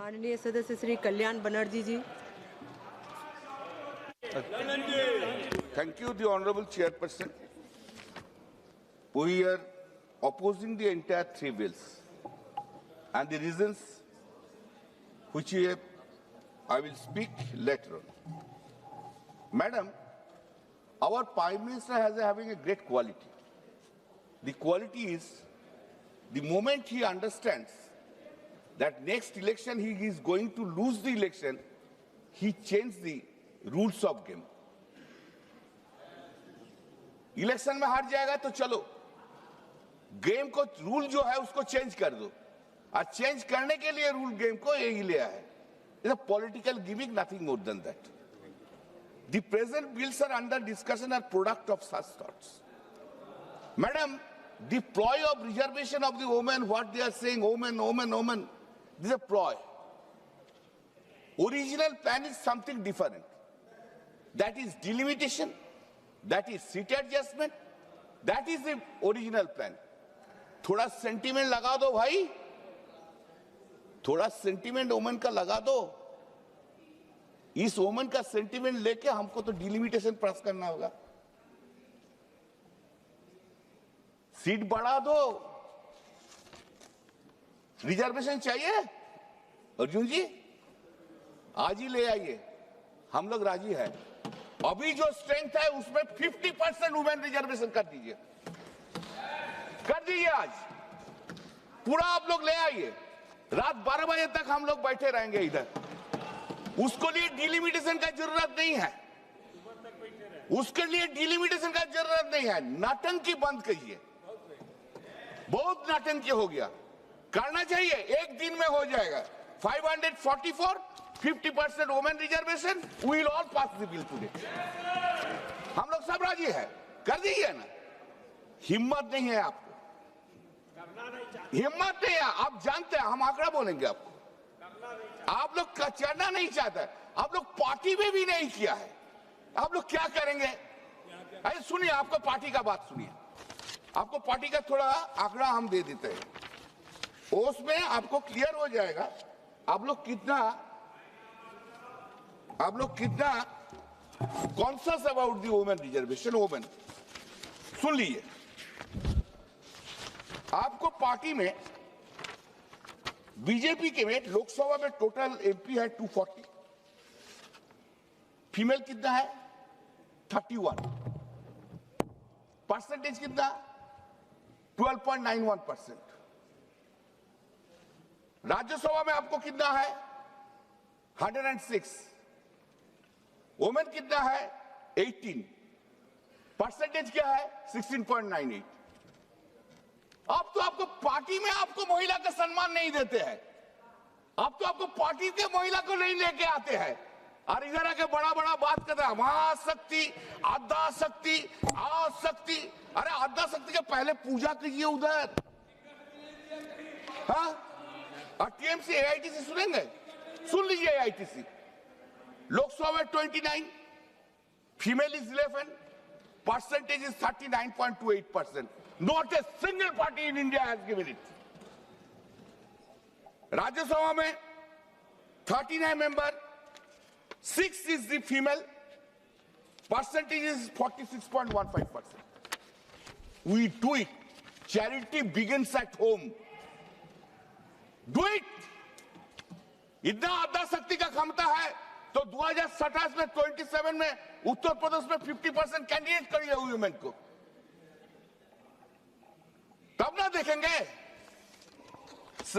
माननीय सदस्य श्री कल्याण बनर्जी जी। Thank you, the Honorable Chairperson. We are opposing the entire three bills, and the reasons which I will speak later on. Madam, our Prime Minister has having a great quality. The quality is the moment he understands that next election he is going to lose the election, he changed the rules of game. Election में हार जाएगा तो चलो game को rule जो है उसको change कर दो, और चेंज करने के लिए रूल गेम को यही लिया है. It's a political gimmick, nothing more than that. The present bills are under discussion are product of such thoughts. Madam, the ploy of reservation of the women, what they are saying, women, this is a ploy. Original plan is something different. That is delimitation, that is seat adjustment, that is the original plan. थोड़ा sentiment लगा दो भाई, थोड़ा sentiment women का लगा दो. इस women का सेंटीमेंट लेके हमको तो डिलिमिटेशन पास करना होगा. सीट बढ़ा दो, रिजर्वेशन चाहिए अर्जुन जी, आज ही ले आइए, हम लोग राजी है. अभी जो स्ट्रेंथ है उसमें 50% वुमेन रिजर्वेशन कर दीजिए, आज पूरा आप लोग ले आइए. रात 12 बजे तक हम लोग बैठे रहेंगे इधर. उसको लिए डिलिमिटेशन का जरूरत नहीं है, उसके लिए डिलिमिटेशन का जरूरत नहीं है. नाटंकी बंद कीजिए, बहुत नाटंकी हो गया. करना चाहिए, एक दिन में हो जाएगा. 544, 50% women reservation, we will all pass the bill today. हम लोग सब राजी है, कर दीजिए ना. हिम्मत नहीं है आपको, हिम्मत नहीं है. आप जानते हैं, हम आंकड़ा बोलेंगे आपको. आप लोग चढ़ना नहीं चाहते, आप लोग पार्टी में भी नहीं किया है. आप लोग क्या करेंगे? अरे सुनिए, आपको पार्टी का बात सुनिए. आपको पार्टी का थोड़ा आंकड़ा हम दे देते हैं, उसमें आपको क्लियर हो जाएगा आप लोग कितना conscious about the women reservation. Women सुन लीजिए, आपको पार्टी में बीजेपी के में लोकसभा में टोटल एमपी है 240, फीमेल कितना है 31, परसेंटेज कितना 12.91%. राज्यसभा में आपको कितना है 106, वुमेन कितना है 18, परसेंटेज क्या है 16.98. अब तो आपको पार्टी में आपको महिला का सम्मान नहीं देते हैं, अब तो आपको पार्टी के महिला को नहीं लेके आते हैं, और इधर आके बड़ा बड़ा बात करते हैं महाशक्ति, आद्या शक्ति, आशक्ति. अरे आद्या शक्ति के पहले पूजा कीजिए उधर. हाँ, और टीएमसी एआईटीसी सुनेंगे, सुन लीजिए. एआईटीसी लोकसभा में 29, female is 11, percentage is 39.28%. Not a single party in India has given it. Rajya Sabha में 39 member, 6 is the female, percentage is 46.15%. We do it. Charity begins at home. Do it. इतना आद्या शक्ति का क्षमता है तो 2027 में 27 में उत्तर प्रदेश में 50% कैंडिडेट करिए वुमेन को, तब ना देखेंगे.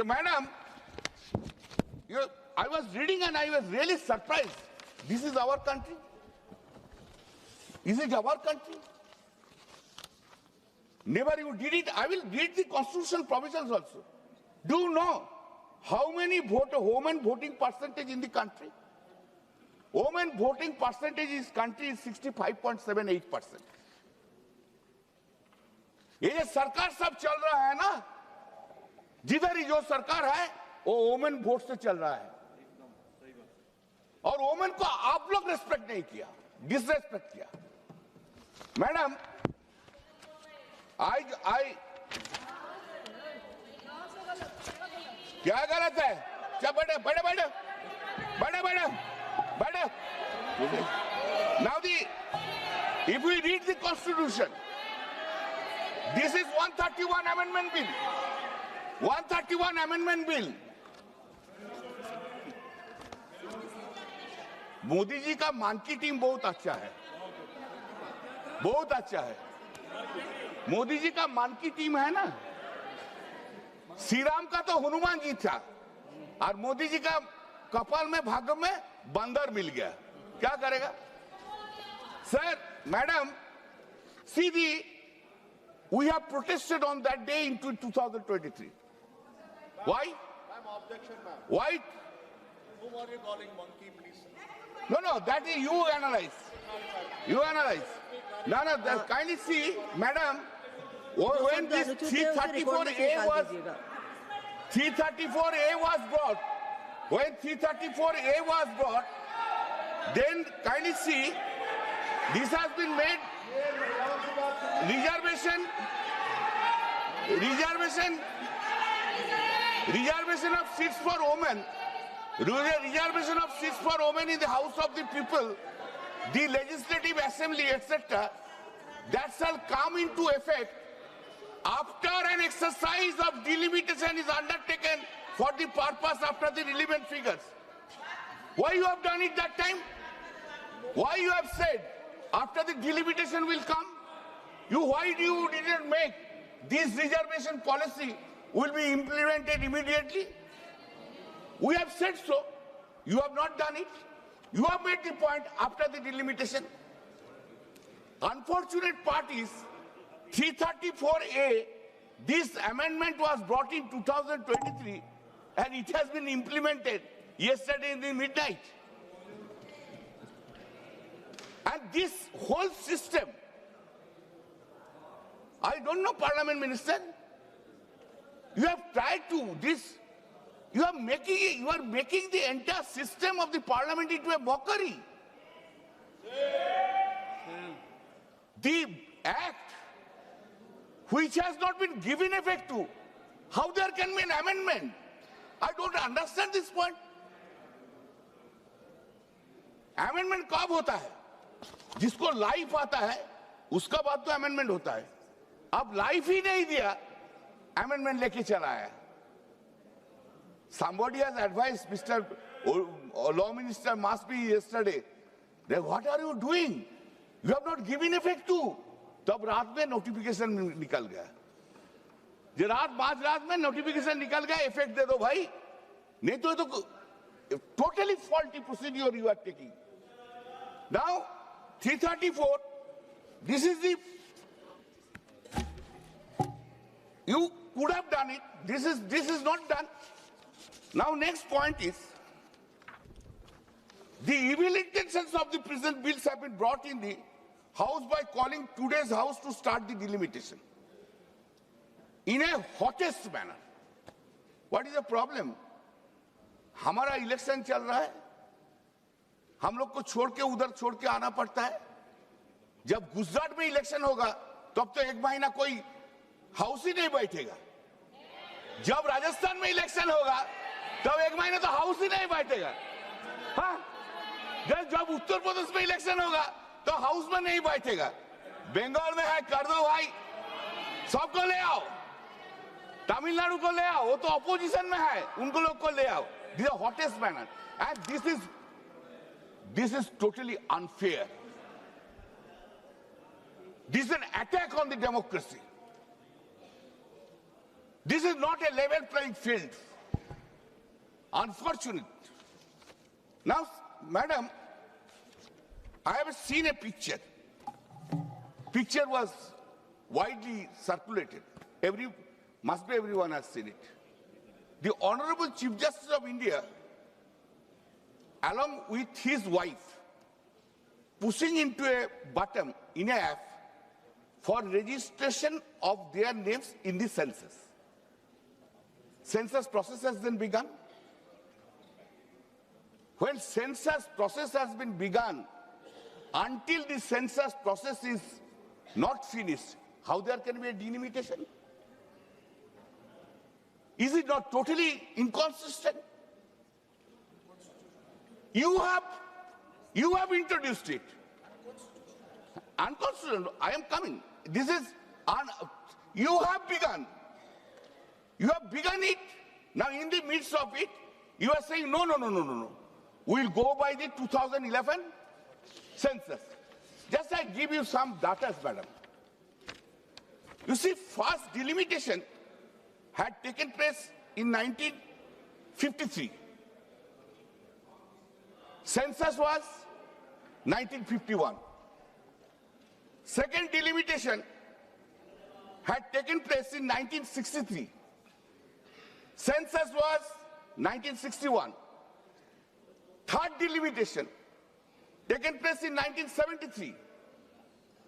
Madam, I was reading and I was really surprised. This is our country. Is it our country? Never you did it. I will read the constitutional provisions also. Do you know how many women voting percentage in the country? Women voting percentage in this country is 65.78%. ये सरकार सब चल रहा है ना, जिधर ही जो सरकार है वो वुमेन वोट से चल रहा है, और वुमेन को आप लोग रेस्पेक्ट नहीं किया, डिसरेस्पेक्ट किया. मैडम, क्या गलत है? चल बैठे बैठे बैठे बैठे बैठे बैठे. Now if we read the Constitution, this is 131 Amendment Bill. 131 Amendment Bill. Modi ji का मान की टीम बहुत अच्छा है, बहुत अच्छा है. मोदी जी का मान की टीम है ना. श्री राम का तो हनुमान जी था और मोदी जी का कपाल में भाग्य में बंदर मिल गया. क्या करेगा sir? Madam, see we have protested on that day in 2023. Why? Why? Whom are you calling monkey, please? No, that is you analyze. You analyze. No, kindly see, madam, when this 334A was brought, when 334A was brought, then kindly see, this has been made reservation of seats for women. Reservation of seats for women in the House of the People, the Legislative Assembly, etc. That shall come into effect after an exercise of delimitation is undertaken for the purpose after the relevant figures. Why you have done it that time? Why you have said after the delimitation will come? Why you didn't make this reservation policy will be implemented immediately? We have said so. You have not done it. You have made the point after the delimitation. Unfortunate part is 334A, this amendment was brought in 2023 and it has been implemented yesterday in the midnight. And this whole system, I don't know, Parliament Minister, you have tried to this. You are making the entire system of the parliament into a mockery. The act which has not been given effect to, how there can be an amendment? I don't understand this point. Amendment कब होता है? जिसको life आता है, उसका बाद तो amendment होता है. अब लाइफ ही नहीं दिया, amendment लेके चला आया. Somebody has advised Mr. Law Minister must be yesterday. Then what are you doing? You have not given effect to. तब रात में notification निकल गया. जो रात में notification निकल गया, effect दे दो भाई. नहीं तो totally faulty procedure you are taking. Now 334. This is the. You could have done it. This is not done. Now next point is, the evil intentions of the present bills have been brought in the House by calling today's House to start the delimitation in a hottest manner. What is the problem? हमारा election चल रहा है, हम लोग को छोड़ के उधर छोड़ के आना पड़ता है. जब गुजरात में इलेक्शन होगा तब तो एक महीना कोई हाउस ही नहीं बैठेगा. जब राजस्थान में इलेक्शन होगा तब एक महीने तो हाउस ही नहीं बैठेगा. हाँ, जब उत्तर प्रदेश में इलेक्शन होगा तो हाउस में नहीं बैठेगा. बंगाल में है, कर दो भाई, सबको ले आओ. तमिलनाडु को ले आओ, वो तो अपोजिशन में है, उनको लोग को ले आओ. This is the hottest manner, and this is totally unfair. This is an attack on the democracy. This is not a level playing field. Unfortunate. Now, madam, I have seen a picture. Picture was widely circulated. Must be everyone has seen it. The Honorable Chief Justice of India, along with his wife, pushing into a button in a app for registration of their names in the census. Census process has then begun. When census process has been begun, until the census process is not finished, how there can be a delimitation? Is it not totally inconsistent? You have introduced it. Unconstitutional. I am coming. This is you have begun. You have begun it. Now in the midst of it, you are saying no. We'll go by the 2011 census. Just I give you some data, madam. You see, first delimitation had taken place in 1953. Census was 1951. Second delimitation had taken place in 1963. Census was 1961. Third delimitation taken place in 1973.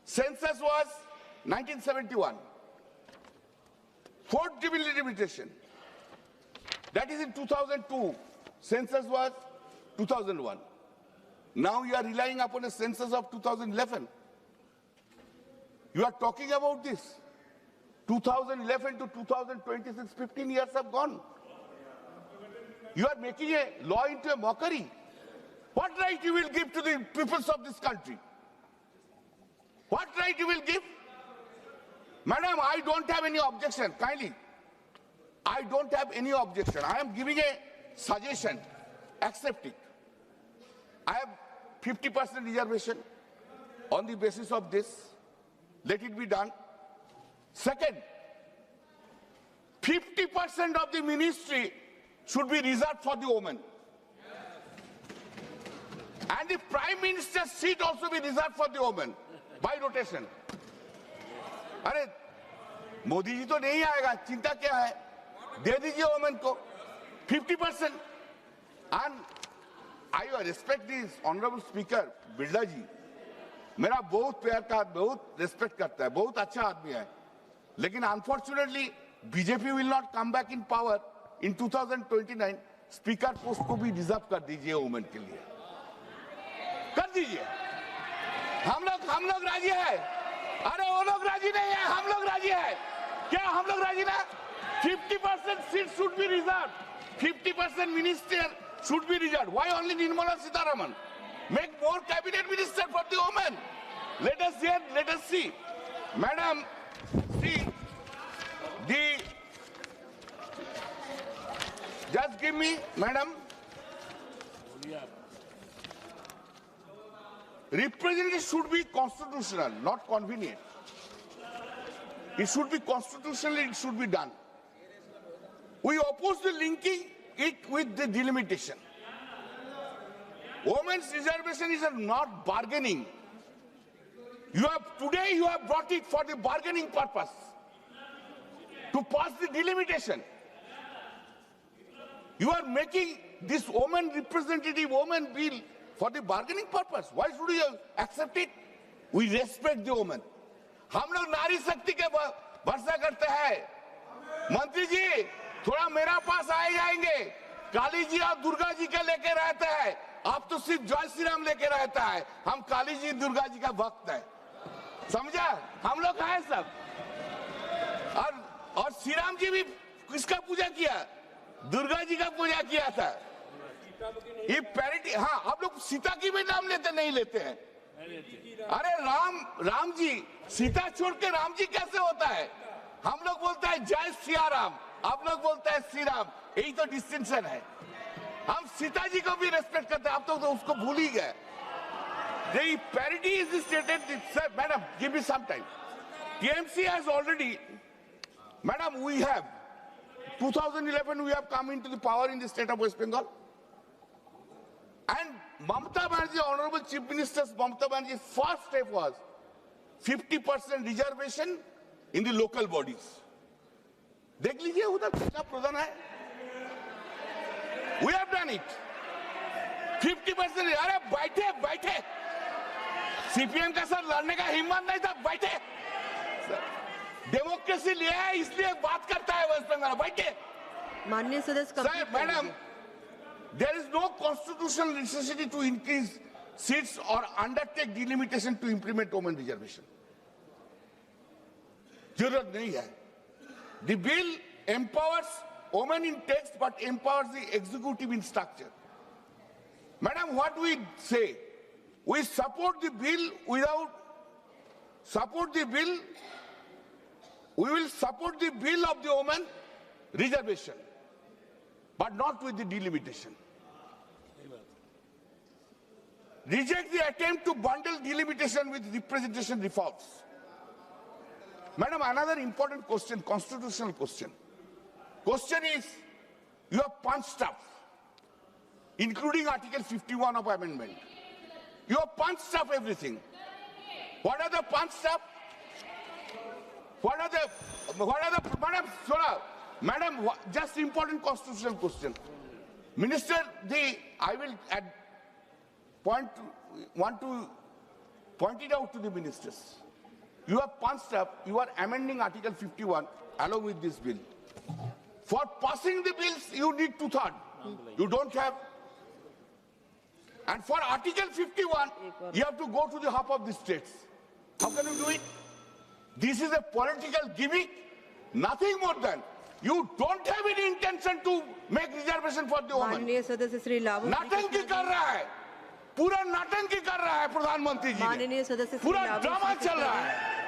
Census was 1971. Fourth delimitation, that is in 2002. Census was 2001. Now you are relying upon a census of 2011. You are talking about this. 2011 to 2026, 15 years have gone. You are making a law into a mockery. What right you will give to the peoples of this country? What right you will give? Madam, I don't have any objection, kindly. I don't have any objection. I am giving a suggestion. Accept it. I have 50% reservation on the basis of this. Let it be done. Second, 50% of the ministry should be reserved for the women. And the Prime Minister's seat also be reserved for the women by rotation. अरे मोदी जी तो नहीं आएगा, चिंता क्या है? दे दीजिए women को 50%. And I respect this honorable speaker Birla जी. मेरा बहुत प्यार का, बहुत रेस्पेक्ट करता है, बहुत अच्छा आदमी है. लेकिन unfortunately BJP will not come back in power in 2029. Speaker post को भी रिजर्व कर दीजिए वोमेन के लिए. कर दीजिए. हम लोग राजी है. अरे वो लोग राजी नहीं है, हम लोग राजी है. क्या हम लोग राजी ना? 50% seat should be reserved. 50% minister should be reserved. Why only Nirmala Sitharaman? Make more cabinet minister for the women. Let us hear, let us see. Madam, see, just give me, madam. Representative should be constitutional, not convenient. It should be constitutional, it should be done. We oppose the linking it with the delimitation. Women's reservation is not bargaining. Today you have brought it for the bargaining purpose. To pass the delimitation. You are making this woman representative woman bill for the bargaining purpose. Why should you accept it? We respect the woman. हम लोग नारी शक्ति के भरोसा करते हैं. मंत्री जी थोड़ा मेरा पास आए जाएंगे. काली जी और दुर्गा जी का लेके रहते हैं. आप तो सिर्फ जय श्री राम लेके रहता है. हम काली जी दुर्गा जी का भक्त है. समझा? हम लोग हैं सब. और श्री राम जी भी किसका पूजा किया? दुर्गा जी का पूजा किया था. ये पैरिटी. हाँ, आप लोग सीता की भी नाम लेते नहीं लेते हैं. अरे राम जी, सीता छोड़ के राम जी कैसे होता है? हम लोग बोलते हैं जय सिया राम, आप लोग बोलते हैं श्री राम. यही तो डिस्टिंक्शन है. हम सीता जी को भी रेस्पेक्ट करते हैं. आप तो उसको भूल ही गए. The parity is stated. Sir, madam, give me some time. TMC has already, madam, we have 2011 we have come into the power in the state of West Bengal. And Mamata Banerjee, Honorable Chief Minister's Mamata Banerjee's first step was 50% reservation in the local bodies. देख लीजिए उधर कितना प्रधान है. We have done it. 50%. अरे बैठे. CPM का sir लड़ने का हिम्मत नहीं था. बैठे. डेमोक्रेसी लिया है इसलिए बात करता है वेस्ट बंगाल. बैठे. माननीय सदस्य sir, madam, there is no constitutional necessity to increase seats or undertake delimitation to implement women reservation. जरूरत नहीं है. The bill empowers women in text but empowers the executive in structure. Madam, what we say, we support the bill we will support the bill of the women reservation, but not with the delimitation. Reject the attempt to bundle delimitation with representation reforms. Madam, another important question, constitutional question. Question is, you have punched up, including Article 51 of amendment. You have punched up everything. What are the punched up? Madam, just important constitutional question. Minister, I will want to point it out to the ministers. You have punched up, you are amending Article 51 along with this bill. For passing the bills, you need 2/3. You don't have. And for Article 51, you have to go to the hub of the states. How can you do it? This is a political gimmick, nothing more than. You don't have any intention to make reservation for the women. माननीय सदस्य श्री लाभू नाटंकी कर रहा है, पूरा नाटंकी कर रहा है प्रधानमंत्री जी ने। माननीय सदस्य श्री पूरा लाभू ड्रामा चल रहा है।